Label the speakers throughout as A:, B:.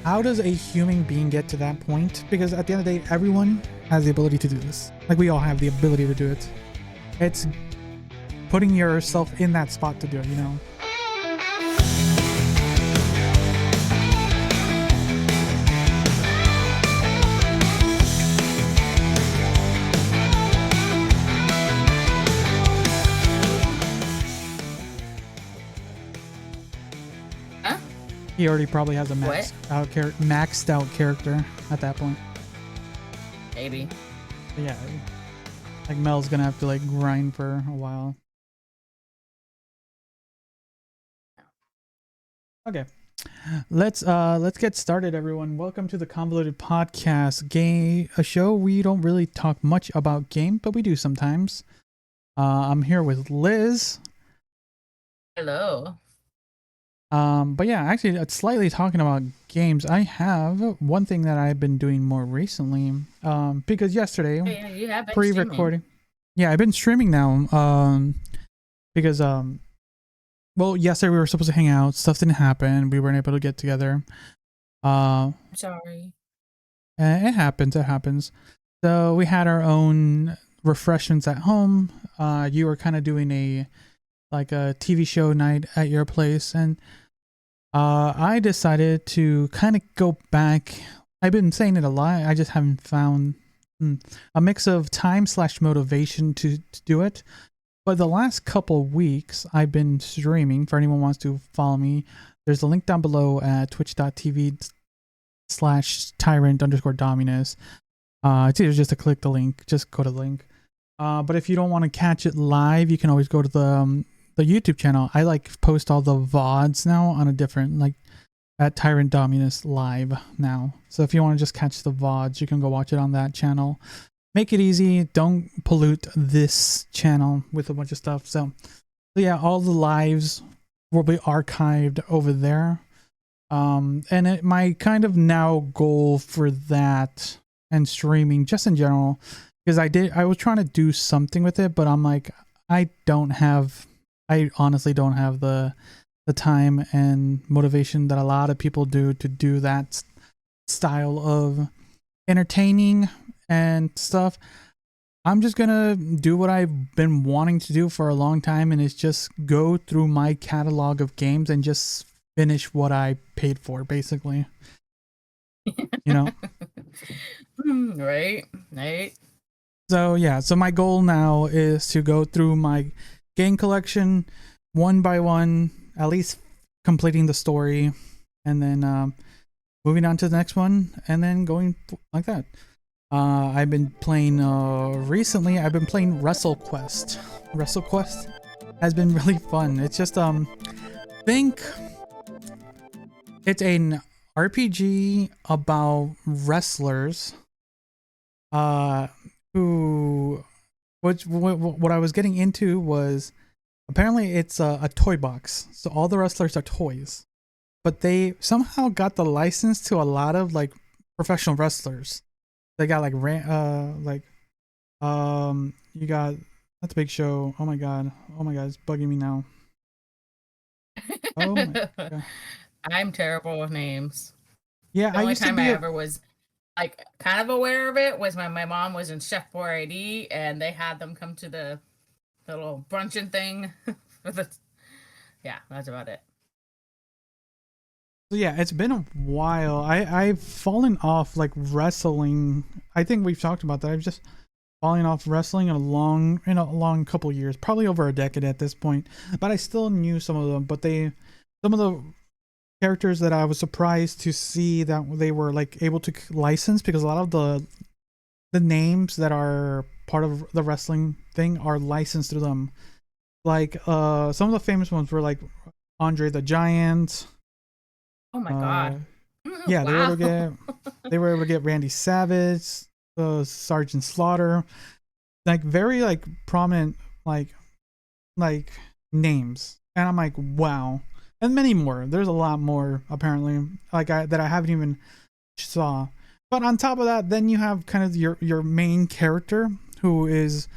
A: how does a human being get to that point? Because at the end of the day, everyone has the ability to do this. Like, we all have the ability to do it. It's putting yourself in that spot to do it, you know? He already probably has a maxed out character at that point.
B: Maybe.
A: But yeah, like Mel's gonna have to like grind for a while. Okay, let's get started, everyone. Welcome to the Convoluted Podcast, a show we don't really talk much about game, but we do sometimes. I'm here with Liz.
B: Hello.
A: But yeah, actually, slightly talking about games, I have one thing that I've been doing more recently. Because yesterday,
B: you have been
A: pre-recording, yeah, I've been streaming now. Because well, yesterday we were supposed to hang out. Stuff didn't happen. We weren't able to get together.
B: Sorry.
A: It happens. It happens. So we had our own refreshments at home. You were kind of doing a TV show night at your place, and I decided to kind of go back. I've been saying it a lot, I just haven't found a mix of time/motivation to do it. But the last couple weeks I've been streaming. For anyone who wants to follow me, there's a link down below at twitch.tv/Tyrant_Dominus. It's either just to click the link, just go to the link. But if you don't want to catch it live, you can always go to the YouTube channel. I post all the VODs now on a different, at Tyrant Dominus live now. So if you want to just catch the VODs, you can go watch it on that channel. Make it easy. Don't pollute this channel with a bunch of stuff. So yeah, all the lives will be archived over there. And my kind of now goal for that and streaming just in general, because I was trying to do something with it, but I'm like, I honestly don't have the time and motivation that a lot of people do to do that style of entertaining and stuff. I'm just gonna do what I've been wanting to do for a long time, and it's just go through my catalog of games and just finish what I paid for, basically. You know?
B: Right.
A: So yeah, so my goal now is to go through my game collection one by one, at least completing the story, and then moving on to the next one, and then going like that. I've been playing recently. I've been playing WrestleQuest. WrestleQuest has been really fun. It's just think it's an RPG about wrestlers. Who what I was getting into was, apparently it's a toy box, so all the wrestlers are toys, but they somehow got the license to a lot of professional wrestlers. They got you got, that's a Big Show. Oh my god, it's bugging me now. Oh my god.
B: I'm terrible with names.
A: Yeah,
B: the only time I ever was kind of aware of it was when my mom was in Chef 4ID and they had them come to the little bruncheon thing. Yeah, that's about it.
A: So yeah, it's been a while. I've fallen off wrestling. I think we've talked about that. I've just fallen off wrestling in a long couple years, probably over a decade at this point. But I still knew some of them. But some of the characters that I was surprised to see that they were able to license, because a lot of the names that are part of the wrestling thing are licensed to them. Some of the famous ones were Andre the Giant.
B: Oh my god.
A: Yeah,
B: wow.
A: they were able to get Randy Savage, Sergeant Slaughter, very prominent names. And I'm like, wow. And many more. There's a lot more apparently that I haven't even saw. But on top of that, then you have kind of your main character, who is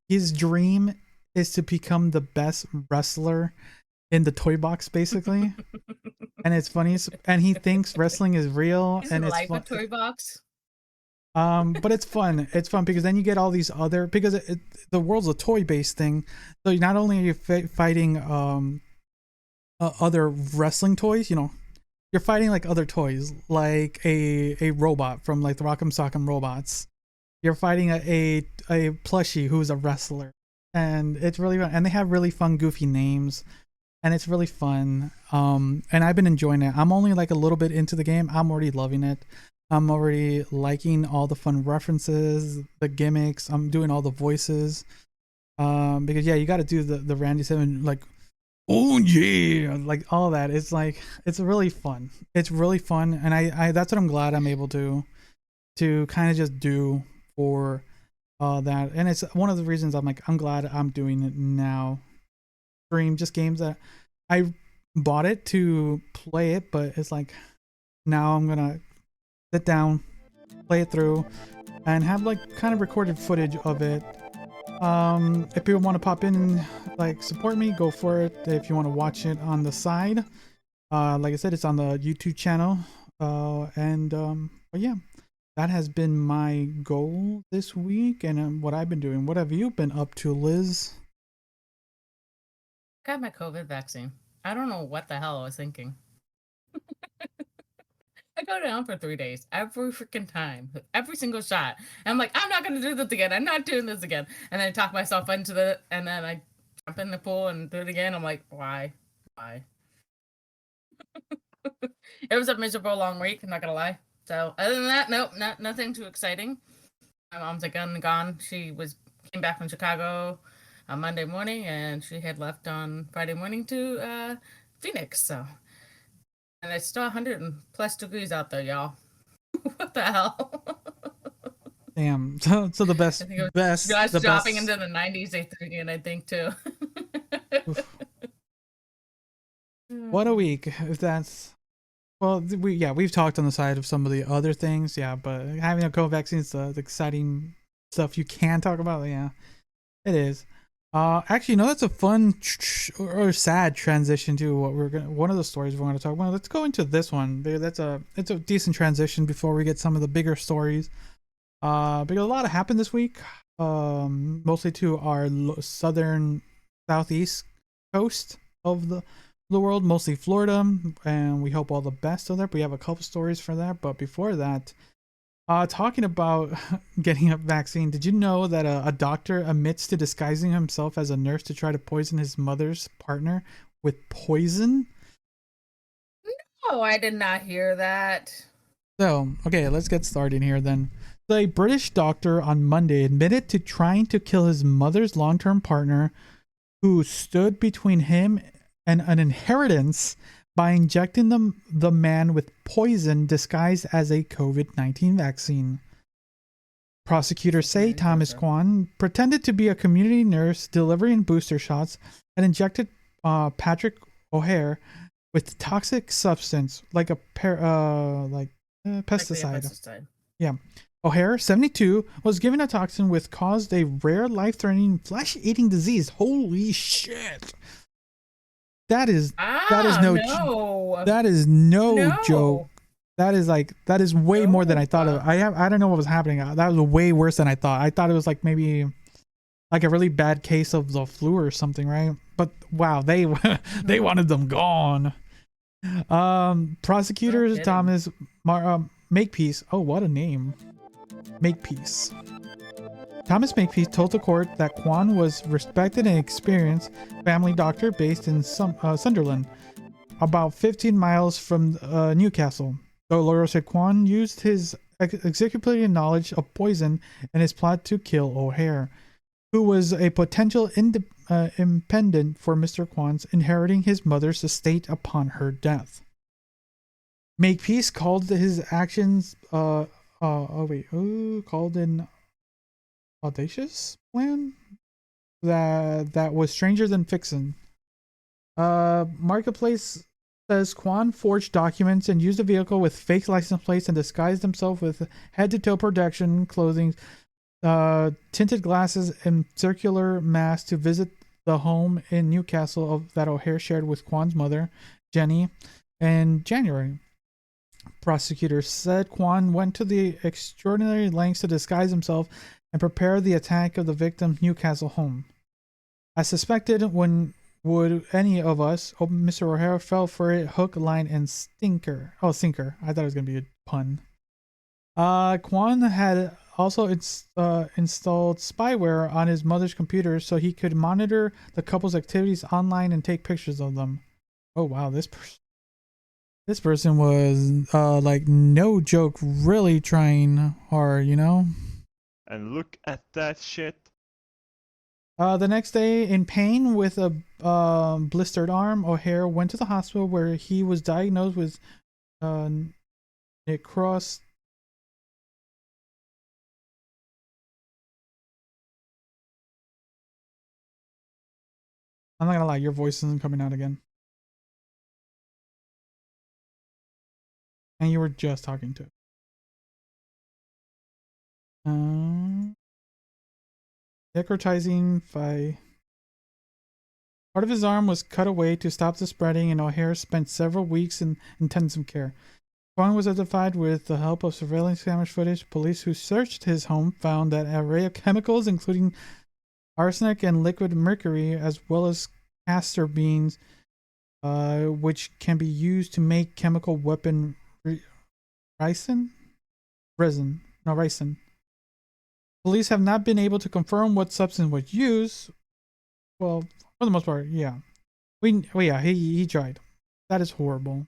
A: his dream is to become the best wrestler in the toy box, basically. and it's funny, and he thinks wrestling is real,
B: He's
A: and
B: in
A: it's
B: life
A: fun.
B: a toy box.
A: But it's fun. It's fun because then you get all these other, because the world's a toy based thing. So not only are you fighting other wrestling toys, you're fighting like other toys, like a robot from like the Rock'em Sock'em Robots. You're fighting a plushie who's a wrestler, and it's really fun. And they have really fun, goofy names, and it's really fun. And I've been enjoying it. I'm only like a little bit into the game. I'm already loving it. I'm already liking all the fun references, the gimmicks. I'm doing all the voices. Because yeah, you got to do the Randy Savage, like, oh yeah, like all that. It's like, it's really fun. It's really fun, and I that's what I'm glad I'm able to kind of just do for that. And it's one of the reasons I'm glad I'm doing it now. Stream just games that I bought it to play it, but it's like now I'm gonna sit down, play it through, and have like kind of recorded footage of it. If people want to pop in, like support me, go for it. If you want to watch it on the side, like I said, it's on the YouTube channel. But yeah, that has been my goal this week, and what I've been doing. What have you been up to, Liz?
B: Got my COVID vaccine. I don't know what the hell I was thinking. I go down for 3 days every freaking time, every single shot. And I'm like, I'm not going to do this again. I'm not doing this again. And then I talk myself into it, and then I jump in the pool and do it again. I'm like, why? It was a miserable long week, I'm not going to lie. So other than that, nope, nothing too exciting. My mom's again gone. She came back from Chicago on Monday morning, and she had left on Friday morning to Phoenix. So. And it's still 100+ degrees out there, y'all. What the hell?
A: Damn. So the best.
B: I think it
A: was
B: the dropping into the 90s, I think, too.
A: What a week. If that's, well, we've talked on the side of some of the other things, yeah, but having a COVID vaccine is the exciting stuff you can talk about. Yeah, it is. Actually, no, that's a fun or sad transition to one of the stories we're going to talk about. Let's go into this one, because it's a decent transition before we get some of the bigger stories. Because a lot happened this week. Mostly to our southeast coast of the world, mostly Florida, and we hope all the best of that. We have a couple stories for that, but before that, talking about getting a vaccine, did you know that a doctor admits to disguising himself as a nurse to try to poison his mother's partner with poison?
B: No, I did not hear that.
A: So, okay, let's get started here then. So a British doctor on Monday admitted to trying to kill his mother's long-term partner, who stood between him and an inheritance, by injecting the man with poison disguised as a COVID-19 vaccine. Prosecutors say Thomas Kwan pretended to be a community nurse delivering booster shots and injected Patrick O'Hare with toxic substance like a pesticide. Yeah. O'Hare, 72, was given a toxin which caused a rare life-threatening flesh-eating disease. Holy shit. That is no joke. That is way more than I thought of. I don't know what was happening. That was way worse than I thought. I thought it was like maybe like a really bad case of the flu or something, right? But wow, they wanted them gone. Prosecutors Thomas Makepeace. Oh, what a name. Makepeace. Thomas Makepeace told the court that Kwan was respected and experienced family doctor based in Sunderland, about 15 miles from Newcastle. The lawyer said Kwan used his encyclopedic knowledge of poison in his plot to kill O'Hare, who was a potential impediment for Mr. Kwan's inheriting his mother's estate upon her death. Makepeace called his actions called an audacious plan that was stranger than fiction. Marketplace says Kwan forged documents and used a vehicle with fake license plates and disguised himself with head-to-toe protection clothing, tinted glasses, and circular mask to visit the home in Newcastle that O'Hare shared with Kwan's mother, Jenny. In January, prosecutors said Kwan went to the extraordinary lengths to disguise himself and prepare the attack of the victim's Newcastle home. As suspected, when would any of us, Mr. O'Hara fell for it hook, line, and sinker. I thought it was going to be a pun. Kwan had also installed spyware on his mother's computer so he could monitor the couple's activities online and take pictures of them. Oh wow, this person was like no joke, really trying hard, you know?
C: And look at that shit.
A: The next day, in pain with a blistered arm, O'Hara went to the hospital where he was diagnosed with necrosis. I'm not gonna lie, your voice isn't coming out again. And you were just talking to it. Necrotizing by... Part of his arm was cut away to stop the spreading, and O'Hara spent several weeks in intensive care. Kwan was identified with the help of surveillance camera footage. Police who searched his home found that an array of chemicals, including arsenic and liquid mercury, as well as castor beans, which can be used to make chemical weapon ricin. Police have not been able to confirm what substance was used. Well, for the most part, yeah. He tried. That is horrible.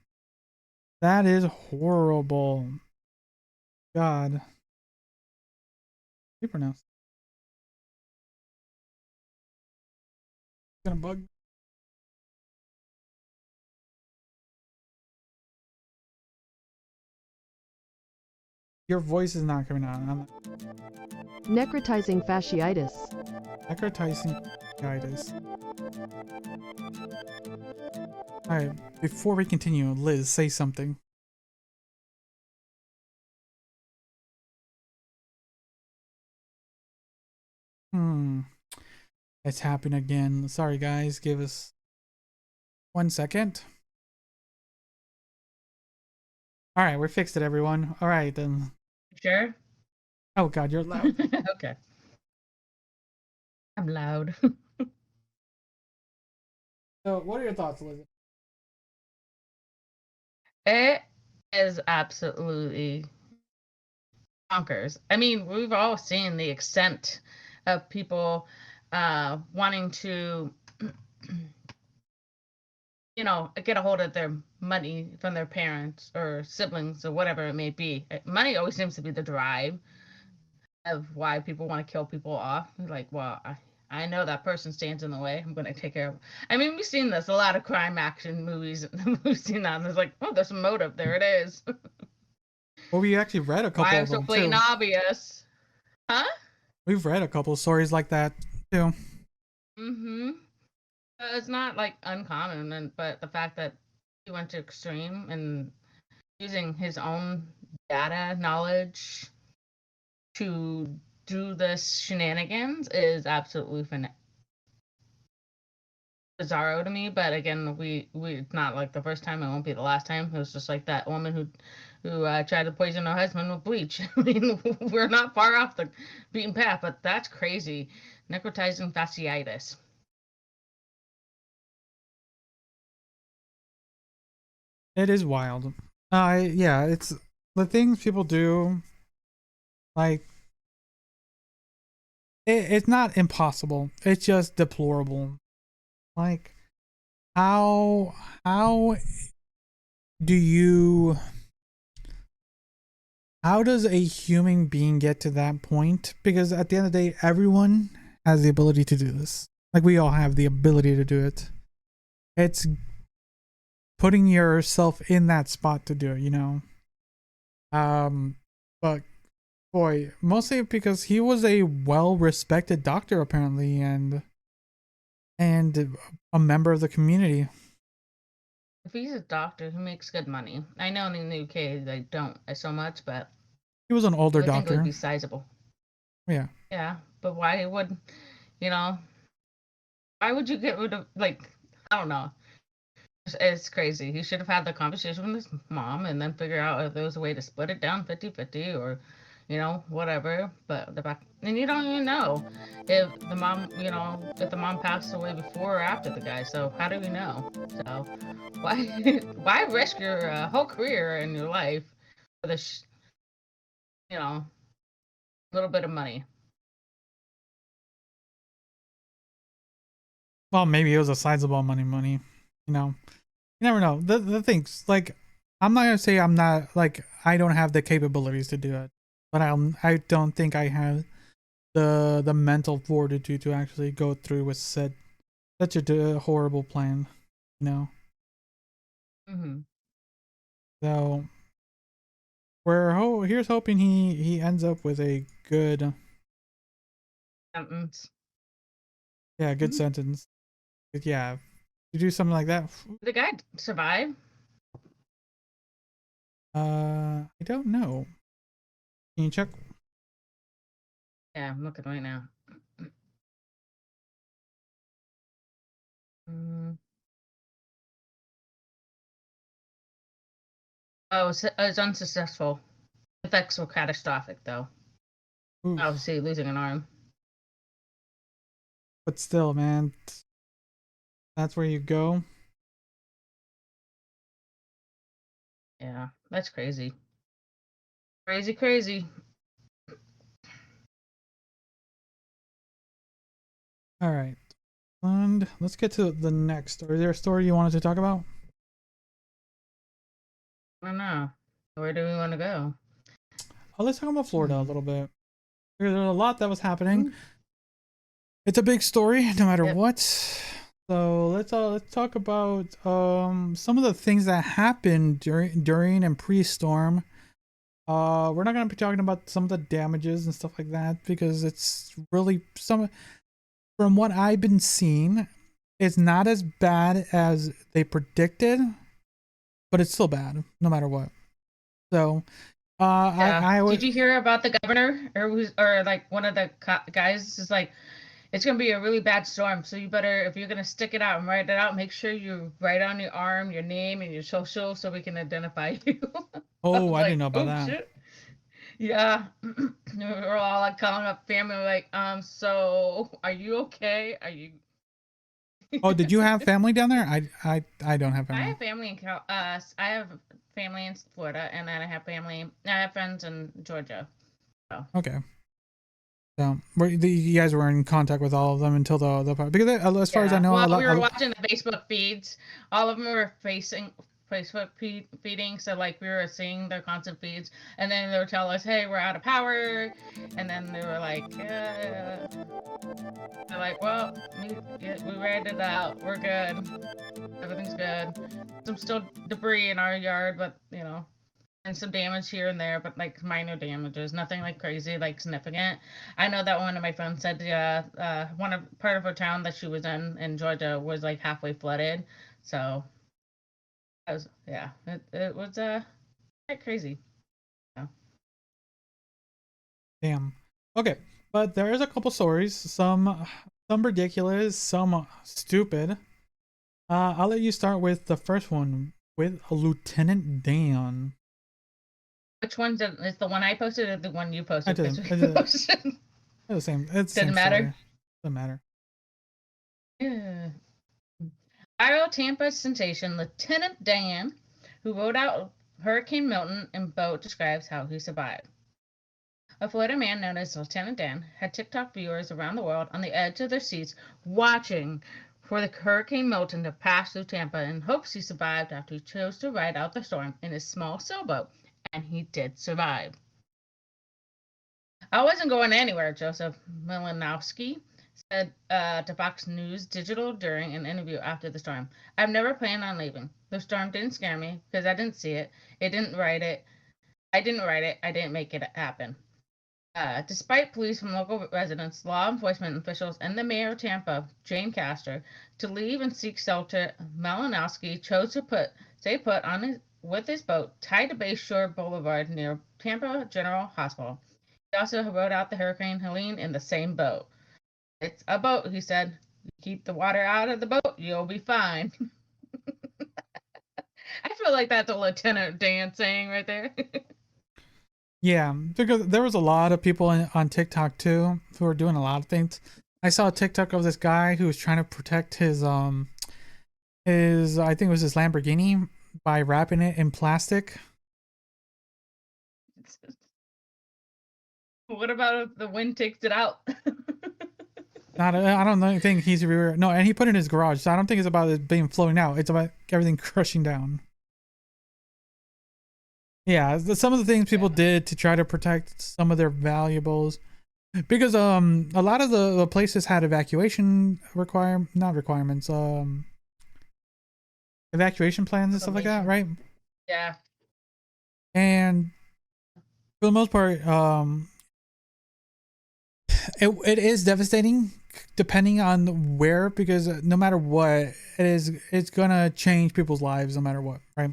A: That is horrible. God. How do you pronounce it? It's gonna bug me. Your voice is not coming out.
D: Necrotizing fasciitis.
A: Necrotizing fasciitis. Alright, before we continue, Liz, say something. It's happened again. Sorry guys, give us 1 second. Alright, we fixed it, everyone. Alright then.
B: Sure?
A: Oh god, you're loud.
B: Okay. I'm loud.
A: So, what are your thoughts, Liz?
B: It is absolutely bonkers. I mean, we've all seen the extent of people wanting to, you know, get a hold of their money from their parents or siblings or whatever it may be. Money always seems to be the drive of why people want to kill people off. Like, well, I know that person stands in the way. I'm going to take care of. I mean, we've seen this a lot of crime action movies. We've seen that. And it's like, oh, there's a motive. There it is.
A: Well, we actually read a couple
B: Why
A: of
B: is so
A: them
B: blatant
A: too.
B: obvious? Huh?
A: We've read a couple of stories like that too.
B: Mm-hmm. It's not like uncommon, but the fact that he went to extreme and using his own data knowledge to do this shenanigans is absolutely bizarro to me. But again, we it's not like the first time. It won't be the last time. It was just like that woman who tried to poison her husband with bleach. I mean, we're not far off the beaten path, but that's crazy. Necrotizing fasciitis.
A: It is wild. Yeah, it's the things people do. Like, it's not impossible. It's just deplorable. Like, how do you? How does a human being get to that point? Because at the end of the day, everyone has the ability to do this. Like, we all have the ability to do it. It's putting yourself in that spot to do it, you know? But boy, mostly because he was a well-respected doctor apparently, and a member of the community.
B: If he's a doctor who makes good money, I know in the UK they don't so much, but
A: He was an older
B: I think it would
A: doctor.
B: be sizable.
A: Yeah.
B: Yeah, but why would, you know, why would you get rid of, like, I don't know, It's crazy. He should have had the conversation with his mom and then figure out if there was a way to split it down 50-50 or, whatever. But and you don't even know if the mom, if the mom passed away before or after the guy. So how do we know? So why, why risk your whole career and your life for this, little bit of money?
A: Well, maybe it was a sizable money. You never know. The things like I'm not gonna say I'm not like I don't have the capabilities to do it, but I don't think I have the mental fortitude to actually go through with such a horrible plan.
B: Mm-hmm.
A: So here's hoping he ends up with a good
B: Sentence.
A: good sentence. Yeah, to do something like that.
B: The guy survived.
A: I don't know. Can you check?
B: Yeah, I'm looking right now. Mm. Oh, it's unsuccessful. Effects were catastrophic, though.
A: Oof.
B: Obviously, losing an arm.
A: But still, man, that's where you go.
B: Yeah, that's crazy. Crazy.
A: All right, and let's get to the next story. Is there a story you wanted to talk about?
B: I don't know. Where do we want to go?
A: Oh, let's talk about Florida a little bit. There's a lot that was happening.
B: Mm.
A: It's a big story, no matter
B: Yep.
A: what. So let's talk about some of the things that happened during and pre-storm. We're not gonna be talking about some of the damages and stuff like that because it's really from what I've been seeing, it's not as bad as they predicted, but it's still bad no matter what. So
B: Yeah.
A: I
B: Did you hear about the governor or like one of the guys is like, it's gonna be a really bad storm, so you better, if you're gonna stick it out and write it out, make sure you write on your arm your name and your social so we can identify you.
A: Oh, I
B: Like,
A: didn't know about
B: oh
A: that.
B: shit. Yeah. We're all like calling up family, like, so are you okay? Are you
A: Oh, did you have family down there? I don't have
B: I
A: family.
B: have family in I have family in Florida, and then I have friends in Georgia. So.
A: Okay. So you guys were in contact with all of them until the part because as far as I know,
B: Well, we were watching the Facebook feeds. All of them were Facebook feeding, so like we were seeing their constant feeds, and then they would tell us, "Hey, we're out of power," and then they were like, they're like, "Well, we read it out. We're good. Everything's good. Some still debris in our yard, but and some damage here and there, but like minor damages, nothing like crazy, like significant. I know that one of my friends said, part of her town that she was in Georgia was like halfway flooded. So it was quite crazy. Yeah.
A: Damn. Okay, but there is a couple stories. Some ridiculous, some stupid. I'll let you start with the first one with Lieutenant Dan.
B: Which one's is the one I posted or the one you posted?
A: They're the same. It's the
B: Doesn't
A: same
B: matter.
A: story. Doesn't matter.
B: Yeah. Viral Tampa sensation Lieutenant Dan, who rode out Hurricane Milton in boat, describes how he survived. A Florida man known as Lieutenant Dan had TikTok viewers around the world on the edge of their seats watching for the Hurricane Milton to pass through Tampa in hopes he survived after he chose to ride out the storm in his small sailboat, and he did survive. I wasn't going anywhere, Joseph Malinowski said to Fox News Digital during an interview after the storm. I've never planned on leaving. The storm didn't scare me because I didn't see it. It didn't write it. I didn't write it. I didn't make it happen. Despite pleas from local residents, law enforcement officials, and the mayor of Tampa, Jane Castor, to leave and seek shelter, Malinowski chose to stay put with his boat tied to Bayshore Boulevard near Tampa General Hospital. He also rode out the Hurricane Helene in the same boat. It's a boat, he said. You keep the water out of the boat, you'll be fine. feel like that's a Lieutenant Dan saying right there.
A: Yeah, because there was a lot of people on TikTok too who were doing a lot of things. I saw a TikTok of this guy who was trying to protect his I think it was his Lamborghini by wrapping it in plastic.
B: What about if the wind takes it out?
A: I don't think he's no, and he put it in his garage. So I don't think it's about it being flowing out. It's about everything crushing down. Yeah, some of the things people did to try to protect some of their valuables, because a lot of the places had evacuation evacuation plans and stuff like that, right?
B: Yeah.
A: And for the most part, it is devastating depending on where, because no matter what it's gonna change people's lives no matter what, right?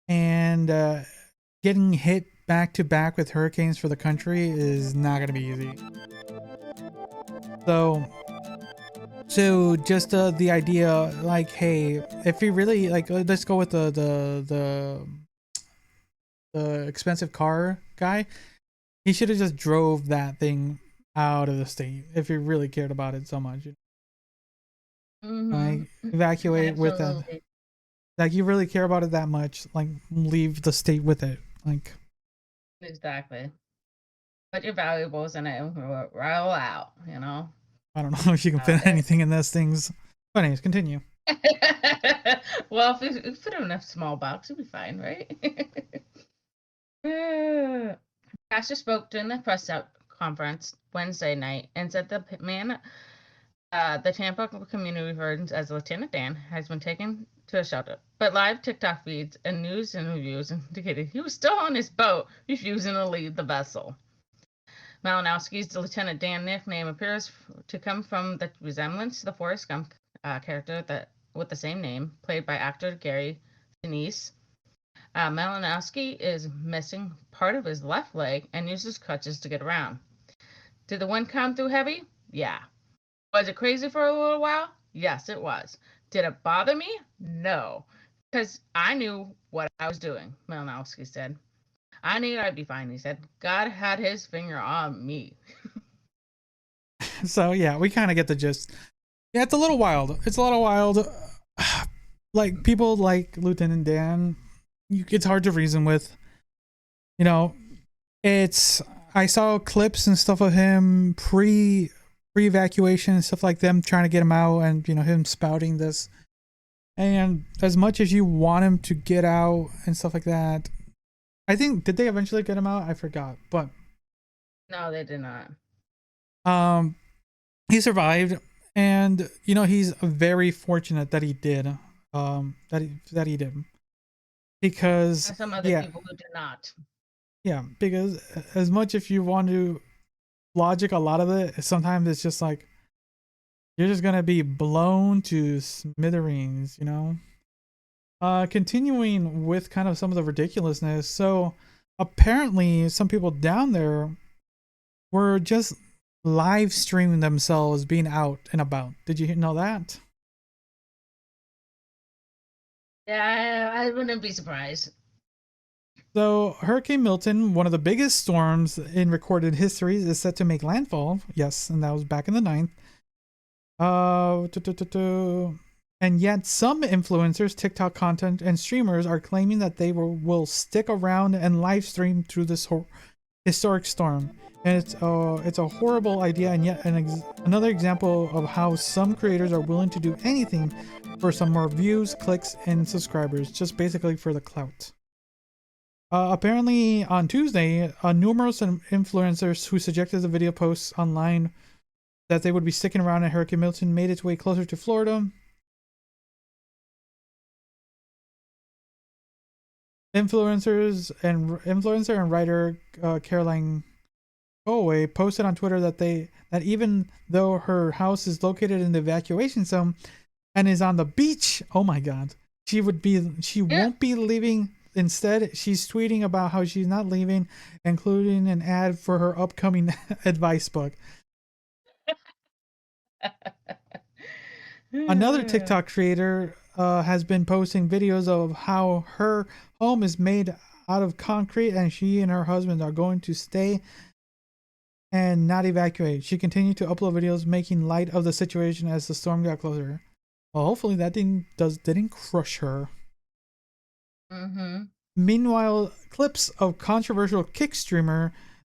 A: And getting hit back to back with hurricanes for the country is not gonna be easy. So just the idea, like, hey, if you really like, let's go with the expensive car guy. He should have just drove that thing out of the state if he really cared about it so much. Like, evacuate with that. Like, you really care about it that much, like, leave the state with it. Like,
B: exactly. Put your valuables in it and roll out, you know?
A: I don't know if you can fit anything in those things. But anyways, continue.
B: Well, if we put it in a small box, it'll be fine, right? Pastor spoke during the press conference Wednesday night and said the man the Tampa community referred as Lieutenant Dan has been taken to a shelter. But live TikTok feeds and news interviews indicated he was still on his boat, refusing to leave the vessel. Malinowski's Lieutenant Dan nickname appears to come from the resemblance to the Forrest Gump character with the same name, played by actor Gary Sinise. Malinowski is missing part of his left leg and uses crutches to get around. Did the wind come through heavy? Yeah. Was it crazy for a little while? Yes, it was. Did it bother me? No. Because I knew what I was doing, Malinowski said. I knew I'd be fine, he said. God had his finger on me.
A: So, yeah, we kind of get the gist. Yeah, it's a little wild. It's a little wild. Like, people like Lieutenant Dan, it's hard to reason with. You know, I saw clips and stuff of him pre-evacuation and stuff like them trying to get him out, and, you know, him spouting this. And as much as you want him to get out and stuff like that, I think, did they eventually get him out? I forgot, but
B: no, they did not.
A: He survived, and, you know, he's very fortunate that he did. That he did, because
B: there's some other people who did not.
A: Yeah, because as much if you want to logic a lot of it, sometimes it's just like you're just gonna be blown to smithereens, you know. Continuing with kind of some of the ridiculousness. So apparently some people down there were just live streaming themselves being out and about. Did you know that?
B: Yeah, I wouldn't be surprised.
A: So Hurricane Milton, one of the biggest storms in recorded history, is set to make landfall. Yes, and that was back in the 9th. And yet some influencers, TikTok content, and streamers are claiming that they will stick around and live stream through this historic storm. And it's a horrible idea, and yet another example of how some creators are willing to do anything for some more views, clicks, and subscribers, just basically for the clout. Apparently on Tuesday, numerous influencers who suggested the video posts online that they would be sticking around at Hurricane Milton made its way closer to Florida. Influencer and writer Caroline Holloway posted on Twitter that even though her house is located in the evacuation zone and is on the beach, oh my god, she won't be leaving. Instead, she's tweeting about how she's not leaving, including an ad for her upcoming advice book. Another TikTok creator has been posting videos of how her home is made out of concrete and she and her husband are going to stay and not evacuate. She continued to upload videos making light of the situation as the storm got closer. Well, hopefully that didn't crush her.
B: Mm-hmm.
A: Meanwhile, clips of controversial kick streamer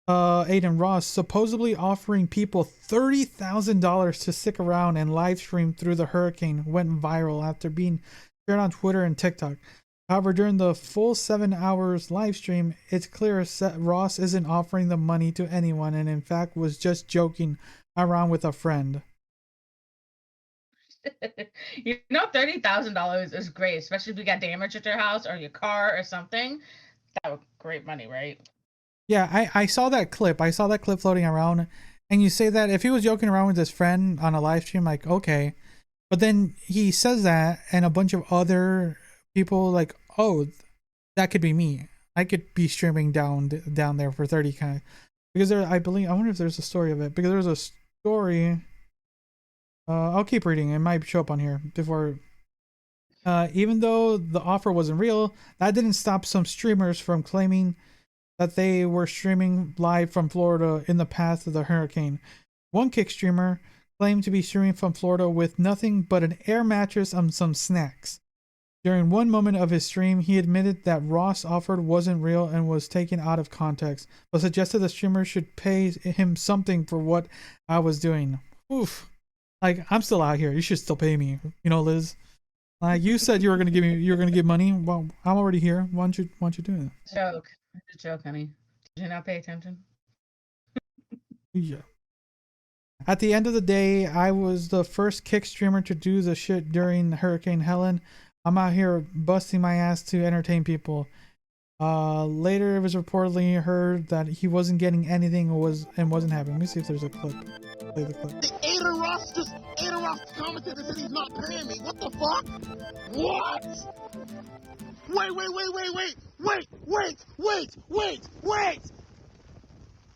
A: Aiden Ross supposedly offering people $30,000 to stick around and live stream through the hurricane went viral after being shared on Twitter and TikTok. However, during the full 7 hours live stream, it's clear that Ross isn't offering the money to anyone and in fact was just joking around with a friend.
B: $30,000 is great, especially if you got damage at your house or your car or something. That would great money, right?
A: Yeah, I saw that clip. I saw that clip floating around. And you say that if he was joking around with his friend on a live stream, like, okay. But then he says that and a bunch of other people like, oh, that could be me. I could be streaming down there for 30K. Because there, I wonder if there's a story of it. Because there's a story. I'll keep reading. It might show up on here before. Even though the offer wasn't real, that didn't stop some streamers from claiming that they were streaming live from Florida in the path of the hurricane. One kick streamer claimed to be streaming from Florida with nothing but an air mattress and some snacks. During one moment of his stream, he admitted that Ross offered wasn't real and was taken out of context, but suggested the streamer should pay him something for what I was doing. Oof. Like, I'm still out here. You should still pay me. You know, Liz. Like, you said you were gonna give money. Well, I'm already here. Why don't you do it?
B: Joke. It's a joke, honey. Did you not pay attention?
A: Yeah. At the end of the day, I was the first kick streamer to do the shit during Hurricane Helen. I'm out here busting my ass to entertain people. Later, it was reportedly heard that he wasn't getting anything and wasn't happy. Let me see if there's a clip. Play the clip.
D: Aiden Ross commented and said he's not paying me. What the fuck? What? Wait.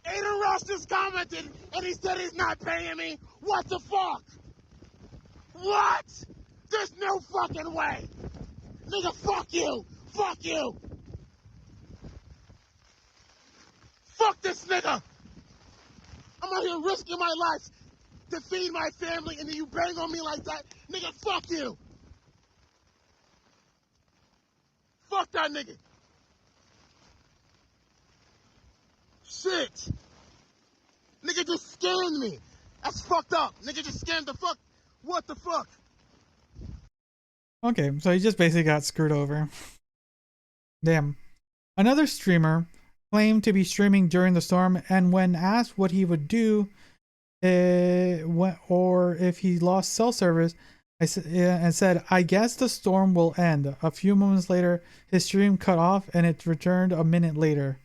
D: Aiden Ross just commented and he said he's not paying me. What the fuck? What? There's no fucking way. Nigga, fuck you. Fuck you. Fuck this nigga. I'm out here risking my life to feed my family and then you bang on me like that. Nigga, fuck you. Fuck that nigga. Shit. Nigga just scammed me. That's fucked up. Nigga just scammed the fuck. What the fuck?
A: Okay, so he just basically got screwed over. Damn. Another streamer claimed to be streaming during the storm, and when asked what he would do or if he lost cell service, and said, I guess the storm will end. A few moments later, his stream cut off and it returned a minute later.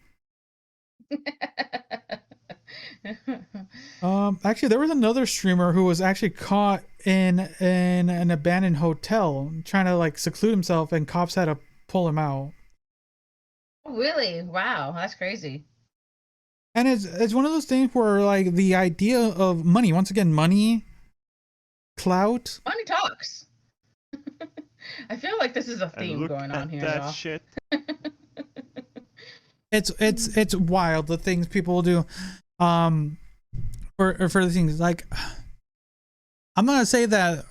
A: Actually, there was another streamer who was actually caught in an abandoned hotel trying to like seclude himself, and cops had to pull him out.
B: Really? Wow, that's crazy.
A: And it's one of those things where like the idea of money, once again, money, clout.
B: Money talks. I feel like this is a theme going on here.
C: That
B: y'all.
C: shit.
A: It's wild the things people will do. For the things like, I'm not gonna say that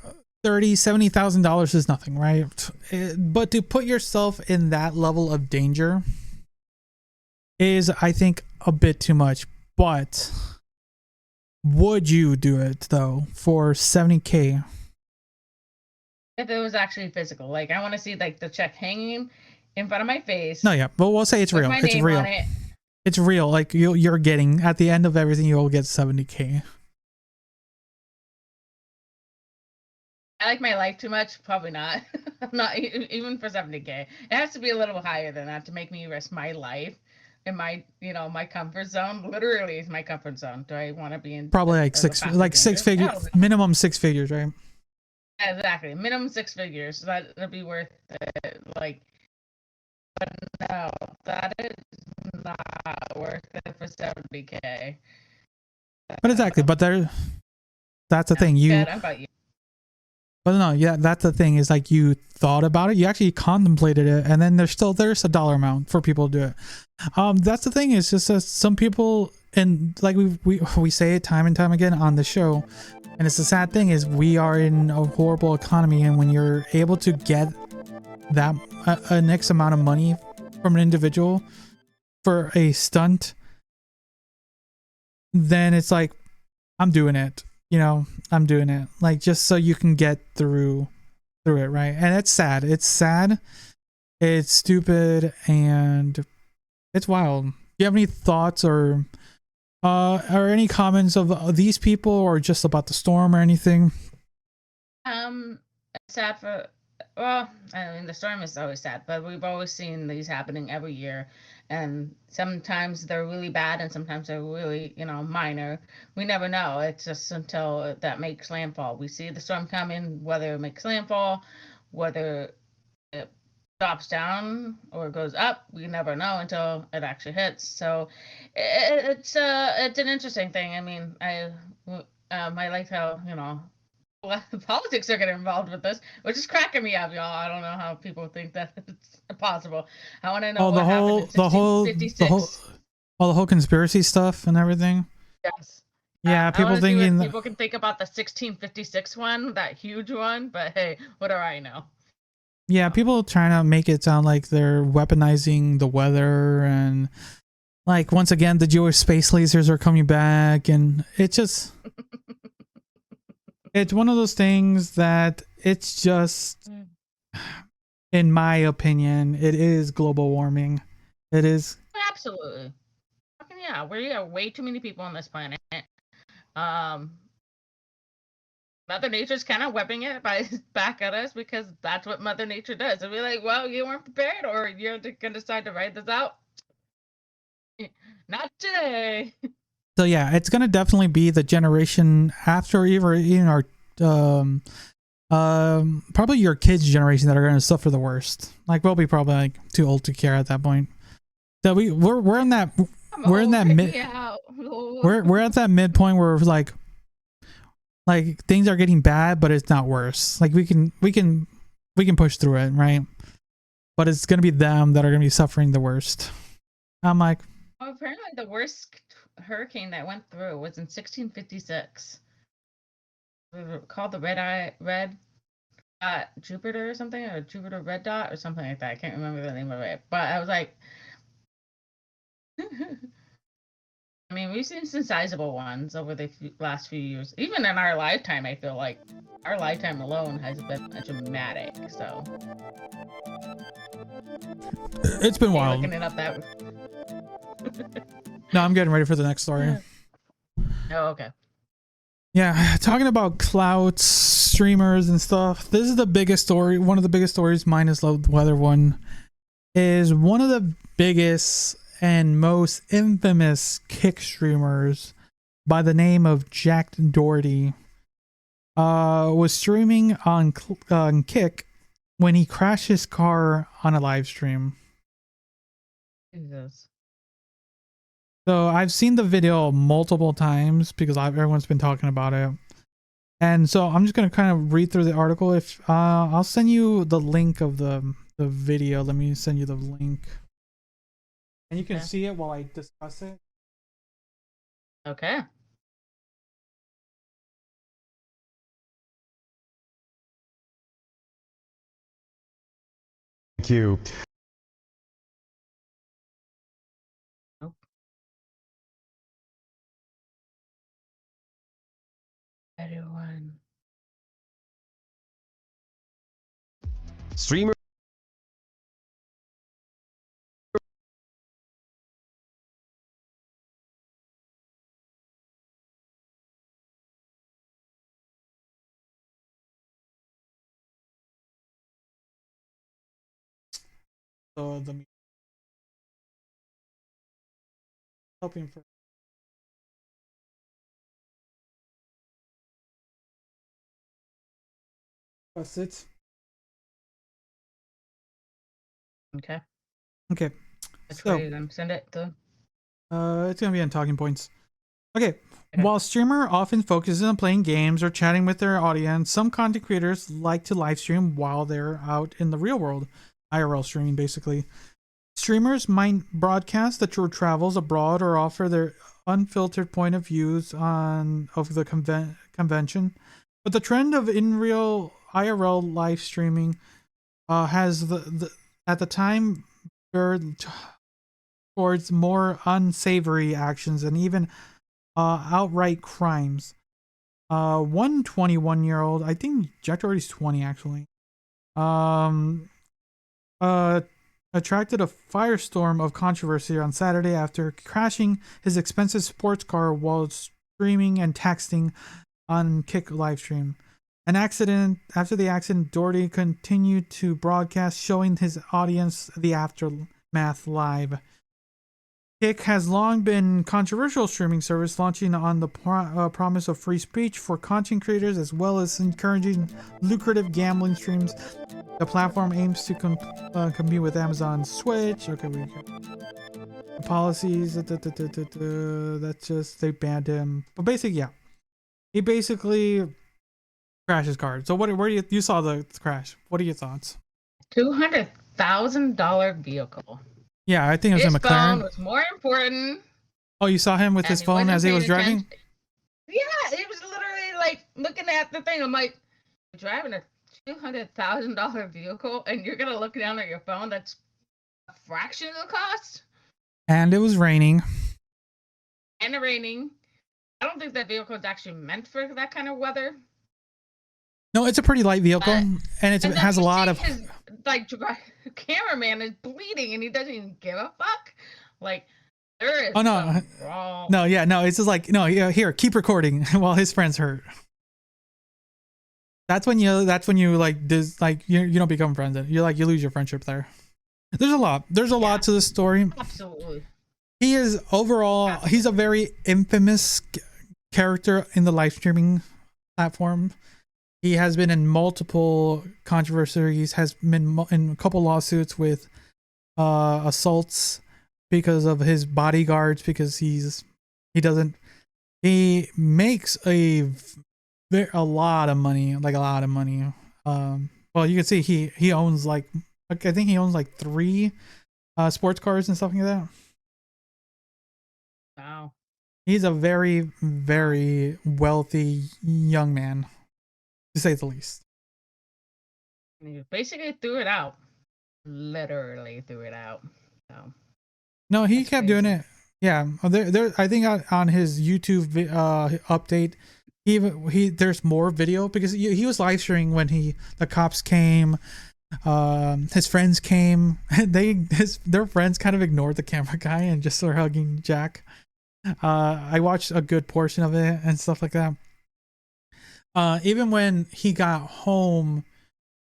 A: $70,000 is nothing, right? But to put yourself in that level of danger is, I think, a bit too much. But would you do it though for $70K?
B: If it was actually physical, like I want to see like the check hanging in front of my face.
A: No, yeah, but we'll say it's real. It's real. It's real. Like you're getting at the end of everything, you'll get $70K.
B: I like my life too much. Probably not. Not even for $70K. It has to be a little higher than that to make me risk my life in my, my comfort zone. Literally, is my comfort zone. Do I want to be in?
A: Probably like six figures, minimum 6 figures, right?
B: Exactly, minimum 6 figures. That'd be worth it. Like, but no, that is not worth it for $70K.
A: But exactly, but that's the thing.
B: Good, how about you?
A: But no, yeah, that's the thing is like you thought about it, you actually contemplated it, and then there's a dollar amount for people to do it. That's the thing is just that some people, and like we say it time and time again on the show, and it's the sad thing is we are in a horrible economy, and when you're able to get that an X amount of money from an individual for a stunt, then it's like I'm doing it. I'm doing it like just so you can get through it, right? And it's sad. It's stupid, and it's wild. Do you have any thoughts or any comments of these people, or just about the storm or anything?
B: Sad for, well, I mean, the storm is always sad, but we've always seen these happening every year, and sometimes they're really bad and sometimes they're really, minor. We never know. It's just until that makes landfall. We see the storm coming, whether it makes landfall, whether it drops down or goes up, we never know until it actually hits. So it's an interesting thing. I mean, I like how politics are getting involved with this, which is cracking me up, y'all. I don't know how people think that it's possible. I want to know what happened in 1656.
A: The whole conspiracy stuff and everything.
B: Yes.
A: Yeah, people thinking
B: people can think about the 1656 one, that huge one, but hey, what do I know?
A: Yeah, people trying to make it sound like they're weaponizing the weather, and like once again the Jewish space lasers are coming back, and it's just it's one of those things that it's just, in my opinion, it is global warming. It is.
B: Absolutely. Yeah, we are way too many people on this planet. Mother Nature's kind of webbing it back at us because that's what Mother Nature does. And we're like, well, you weren't prepared, or you're going to decide to write this out. Not today.
A: So yeah, it's gonna definitely be the generation after, even our probably your kids' generation that are gonna suffer the worst. Like we'll be probably like too old to care at that point. So we're in that we're in that mid we're at that midpoint where like things are getting bad, but it's not worse. Like we can push through it, right? But it's gonna be them that are gonna be suffering the worst. I'm like,
B: well, apparently the worst hurricane that went through was in 1656. Called the red Jupiter or something, or Jupiter red dot or something like that. I can't remember the name of it, but I was like, I mean, we've seen some sizable ones over the last few years. Even in our lifetime, I feel like our lifetime alone has been dramatic. So
A: it's been wild.
B: Looking it up that.
A: No, I'm getting ready for the next story.
B: Oh, okay.
A: Yeah, talking about clout streamers and stuff. This is the biggest story. One of the biggest stories, minus the weather one, is one of the biggest and most infamous Kick streamers by the name of Jack Doherty was streaming on Kick when he crashed his car on a live stream.
B: Jesus.
A: So I've seen the video multiple times because everyone's been talking about it. And so I'm just going to kind of read through the article. If I'll send you the link of the video. Let me send you the link. And you can see it while I discuss it.
B: Okay.
E: Thank you.
B: Everyone.
E: Streamer.
A: So the hoping for. That's it.
B: Okay.
A: Okay.
B: Which
A: So,
B: way are you gonna send it to?
A: it's gonna be on talking points. Okay. While streamer often focuses on playing games or chatting with their audience, some content creators like to live stream while they're out in the real world. IRL streaming, basically. Streamers might broadcast the tour travels abroad or offer their unfiltered point of views of the convention. But the trend of in real IRL live streaming has at the time veered towards more unsavory actions and even outright crimes. One 21-year-old, I think Jack Doherty's 20 actually, attracted a firestorm of controversy on Saturday after crashing his expensive sports car while streaming and texting on Kick livestream. After the accident, Doherty continued to broadcast, showing his audience the aftermath live. Kick has long been controversial streaming service, launching on the promise of free speech for content creators as well as encouraging lucrative gambling streams. The platform aims to compete with Amazon Switch. Okay, we got the policies. That's just they banned him. But basically, yeah, he basically crashed his car. So where do you saw the crash? What are your thoughts?
B: $200,000 vehicle.
A: Yeah, I think it was a McLaren.
B: His phone was more important.
A: Oh, you saw him with his phone as he was driving?
B: Yeah, it was literally like looking at the thing. I'm like, you're driving a $200,000 vehicle and you're going to look down at your phone that's a fraction of the cost?
A: And it was raining.
B: I don't think that vehicle is actually meant for that kind of weather. No,
A: it's a pretty light vehicle, and it has a lot of.
B: His, like, cameraman is bleeding, and he doesn't even give a fuck. Like, there is.
A: Oh no,
B: wrong.
A: No, yeah, no. It's just like no, yeah, here, keep recording while his friend's hurt. That's when you like you don't become friends. You lose your friendship there. There's a lot to this story.
B: Absolutely.
A: He is overall. He's a very infamous character in the live streaming platform. He has been in multiple controversies, has been in a couple lawsuits with assaults because of his bodyguards, because he makes a lot of money. Well, you can see he owns I think he owns 3 sports cars and stuff like that.
B: Wow.
A: He's a very, very wealthy young man, to say the least.
B: He basically threw it out. Literally threw it out. So.
A: No, he kept doing it. Yeah, there. I think on his YouTube update, there's more video because he was live streaming when the cops came. His friends came. Their friends kind of ignored the camera guy and just started hugging Jack. I watched a good portion of it and stuff like that. Even when he got home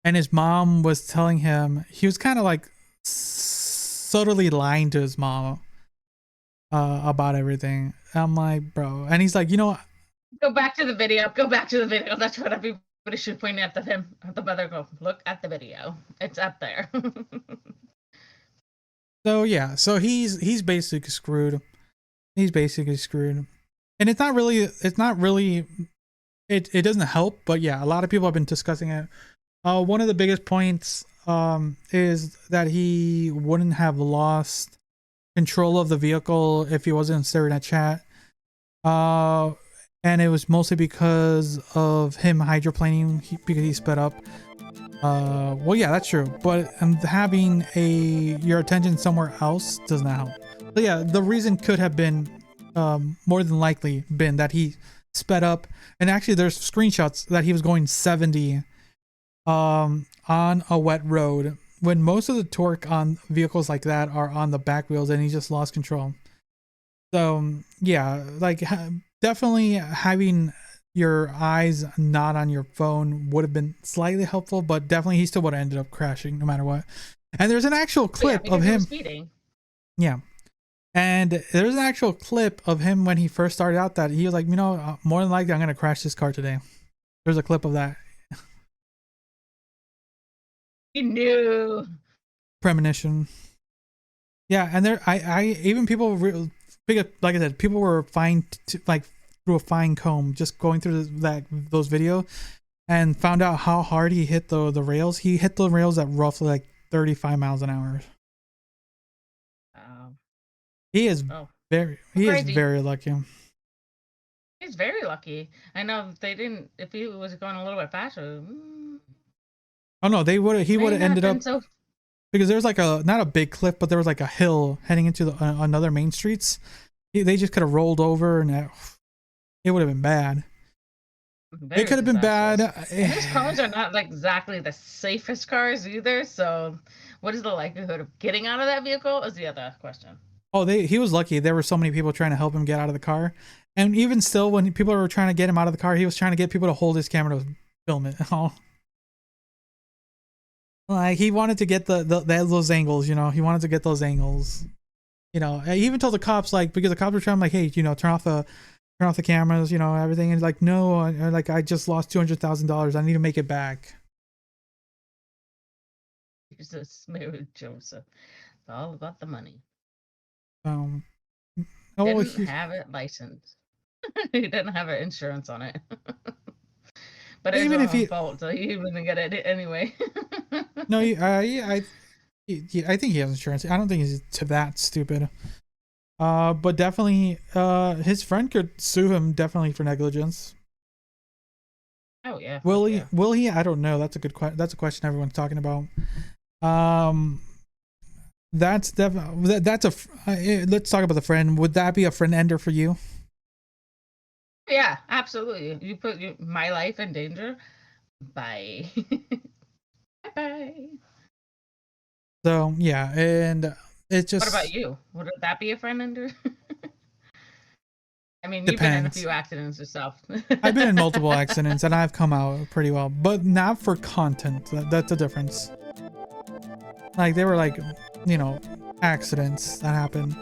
A: and his mom was telling him, he was kind of like subtly lying to his mom about everything. I'm like, bro. And he's like,
B: go back to the video. That's what everybody should point at him. The mother go, look at the video. It's up there.
A: So yeah, so he's basically screwed. He's basically screwed. And it doesn't help, but yeah, a lot of people have been discussing it. One of the biggest points is that he wouldn't have lost control of the vehicle if he wasn't staring at chat. And it was mostly because of him hydroplaning because he sped up. Well, yeah, that's true. But having your attention somewhere else does not help. So yeah, the reason could have been more than likely been that he sped up, and actually there's screenshots that he was going 70 on a wet road when most of the torque on vehicles like that are on the back wheels, and he just lost control. So yeah, definitely having your eyes not on your phone would have been slightly helpful, but definitely he still would have ended up crashing no matter what. And there's an actual clip of him
B: speeding.
A: Yeah. And there's an actual clip of him when he first started out that he was like, more than likely I'm going to crash this car today. There's a clip of that.
B: He knew.
A: Premonition. Yeah, and I even people like I said, people were like through a fine comb just going through those videos and found out how hard he hit the rails. He hit the rails at roughly like 35 miles an hour. He is very lucky.
B: He's very lucky. I know if he was going a little bit faster.
A: Oh no, he would have ended up because there was like not a big cliff, but there was like a hill heading into another main streets. They just could have rolled over and it would have been bad. It could have been bad.
B: And these cars are not like exactly the safest cars either. So, what is the likelihood of getting out of that vehicle is the other question.
A: Oh, he was lucky. There were so many people trying to help him get out of the car, and even still, when people were trying to get him out of the car, he was trying to get people to hold his camera to film it. Oh, like he wanted to get those angles. You know, he wanted to get those angles. You know, he even told the cops because the cops were trying like, hey, turn off the cameras, everything. And like, no, I just lost $200,000. I need to make it back.
B: Jesus, Mary Joseph. It's all about the money. Didn't have it licensed. He didn't have an insurance on it. But it's even his fault, so he didn't get it anyway.
A: No, I think he has insurance. I don't think he's that stupid. But definitely, his friend could sue him definitely for negligence.
B: Oh yeah.
A: Will he? I don't know. That's a good question. That's a question everyone's talking about. Let's talk about the friend. Would that be a friend ender for you?
B: Yeah, absolutely. You put my life in danger. Bye. Bye.
A: So yeah, and it just.
B: What about you? Would that be a friend ender? I mean,
A: Depends.
B: You've been in a few accidents yourself.
A: I've been in multiple accidents and I've come out pretty well, but not for content. That's the difference. Like they were accidents that happened.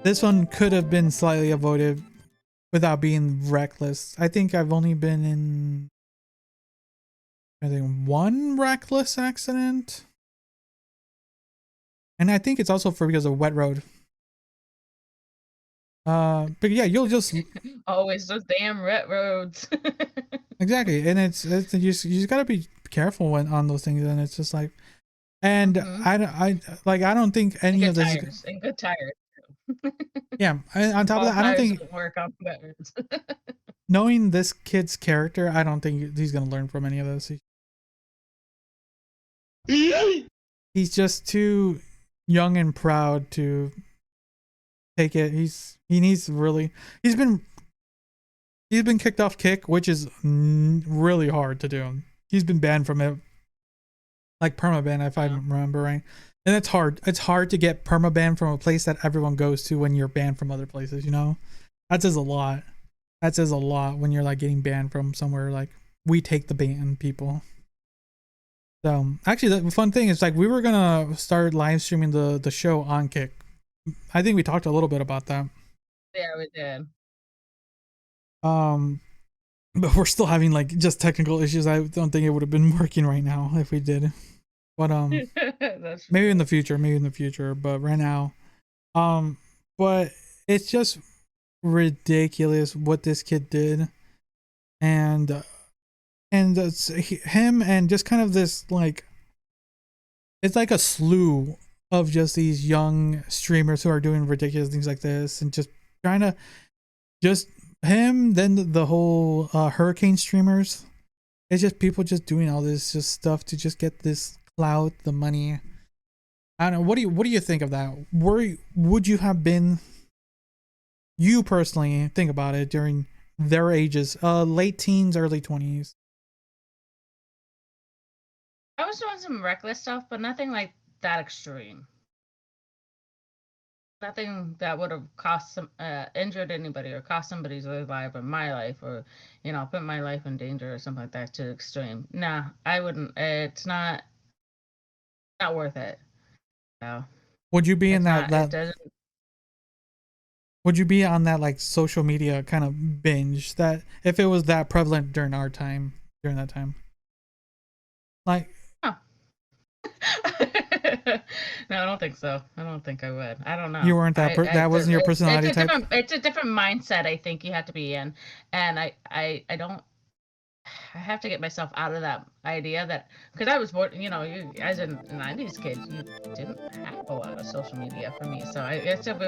A: This one could have been slightly avoided without being reckless. I think I've only been in one reckless accident. And I think it's also because of wet road. But yeah, you'll just
B: always those damn wet roads.
A: Exactly, and it's you just gotta be careful on those things, and it's just like, and I don't think any of this
B: and good tires.
A: Yeah, on top of that, I don't think
B: work on wet roads.
A: Knowing this kid's character, I don't think he's gonna learn from any of this. He's just too young and proud to take it. He's been kicked off Kick, which is really hard to do. He's been banned from it, like permaban, if I remember right. And it's hard. It's hard to get permaban from a place that everyone goes to when you're banned from other places. That says a lot. That says a lot when you're like getting banned from somewhere. Like we take the ban people. So actually, the fun thing is like we were gonna start live streaming the show on Kick. I think we talked a little bit about that.
B: Yeah, we did.
A: But we're still having like just technical issues. I don't think it would have been working right now if we did. But maybe in the future. But right now, but it's just ridiculous what this kid did, and it's him and just kind of this like, it's like a slew of just these young streamers who are doing ridiculous things like this and just trying to just him, then the whole hurricane streamers. It's just people just doing all this just stuff to just get this clout, the money. I don't know. What do you think of that? Would you have been, you personally, think about it, during their ages, late teens, early 20s?
B: I was doing some reckless stuff, but nothing like that extreme. Nothing that would have injured anybody or cost somebody's life or my life, or put my life in danger or something like that to extreme. Nah, I wouldn't. It's not worth it. No.
A: Would you be in that would you be on that like social media kind of binge, that if it was that prevalent during that time? Like
B: No, I don't think so. I don't think I would. I don't know.
A: You weren't that. That wasn't your personality type.
B: It's a different mindset. I think you have to be in, and I don't. I have to get myself out of that idea that because I was born, you as a '90s kid, you didn't have a lot of social media for me. So I guess if